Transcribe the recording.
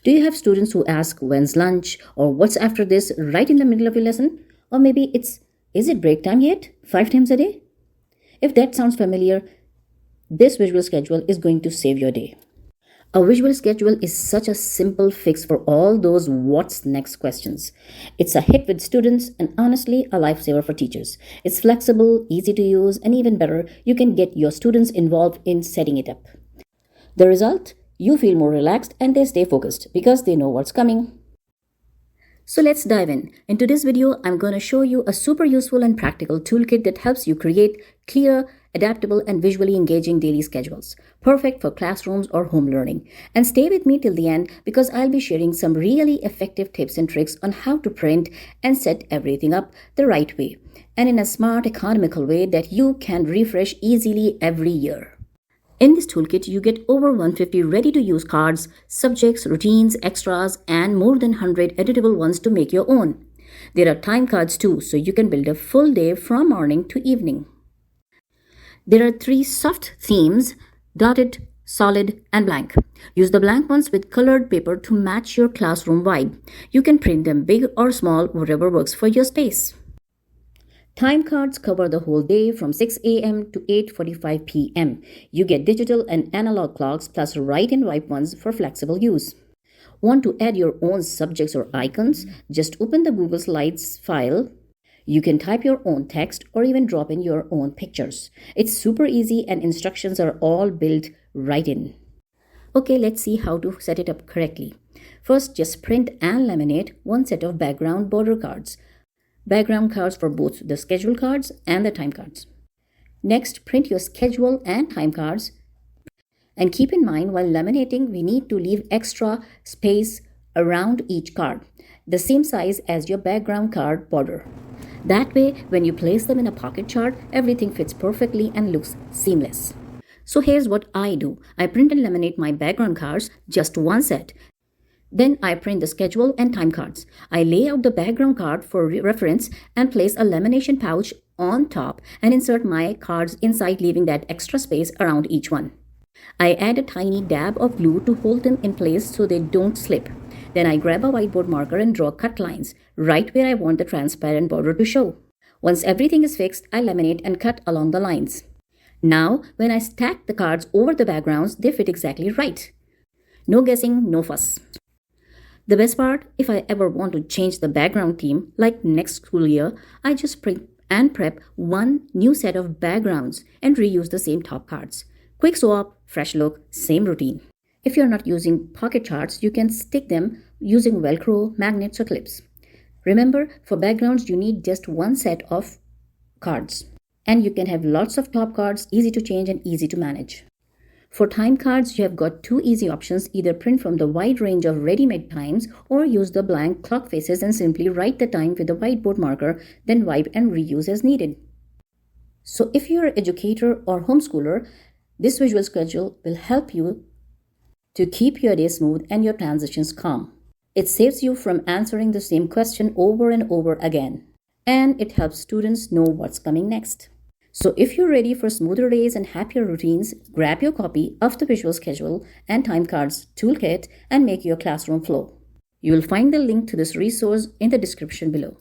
Do you have students who ask when's lunch or what's after this right in the middle of your lesson? Or maybe is it break time yet? 5 times a day? If that sounds familiar, this visual schedule is going to save your day. A visual schedule is such a simple fix for all those what's next questions. It's a hit with students and honestly a lifesaver for teachers. It's flexible, easy to use, and even better, you can get your students involved in setting it up. The result? You feel more relaxed and they stay focused because they know what's coming. So let's dive in. In today's video, I'm going to show you a super useful and practical toolkit that helps you create clear, adaptable, and visually engaging daily schedules. Perfect for classrooms or home learning. And stay with me till the end because I'll be sharing some really effective tips and tricks on how to print and set everything up the right way and in a smart, economical way that you can refresh easily every year. In this toolkit, you get over 150 ready-to-use cards, subjects, routines, extras, and more than 100 editable ones to make your own. There are time cards too, so you can build a full day from morning to evening. There are 3 soft themes: dotted, solid, and blank. Use the blank ones with colored paper to match your classroom vibe. You can print them big or small, whatever works for your space. Time cards cover the whole day from 6 a.m. to 8:45 p.m. You get digital and analog clocks plus write and wipe ones for flexible use. Want to add your own subjects or icons? Just open the Google Slides file. You can type your own text or even drop in your own pictures. It's super easy and instructions are all built right in. Okay, let's see how to set it up correctly. First, just print and laminate one set of background border cards. Background cards for both the schedule cards and the time cards. Next, print your schedule and time cards. And keep in mind, while laminating, we need to leave extra space around each card, the same size as your background card border. That way, when you place them in a pocket chart, everything fits perfectly and looks seamless. So here's what I do. I print and laminate my background cards, just one set. Then I print the schedule and time cards. I lay out the background card for reference and place a lamination pouch on top and insert my cards inside, leaving that extra space around each one. I add a tiny dab of glue to hold them in place so they don't slip. Then I grab a whiteboard marker and draw cut lines right where I want the transparent border to show. Once everything is fixed, I laminate and cut along the lines. Now, when I stack the cards over the backgrounds, they fit exactly right. No guessing, no fuss. The best part, if I ever want to change the background theme, like next school year, I just print and prep one new set of backgrounds and reuse the same top cards. Quick swap, fresh look, same routine. If you're not using pocket charts, you can stick them using Velcro, magnets, or clips. Remember, for backgrounds, you need just one set of cards. And you can have lots of top cards, easy to change and easy to manage. For time cards, you have got 2 easy options: either print from the wide range of ready-made times or use the blank clock faces and simply write the time with a whiteboard marker, then wipe and reuse as needed. So if you're an educator or homeschooler, this visual schedule will help you to keep your day smooth and your transitions calm. It saves you from answering the same question over and over again. And it helps students know what's coming next. So if you're ready for smoother days and happier routines, grab your copy of the visual schedule and time cards toolkit and make your classroom flow. You will find the link to this resource in the description below.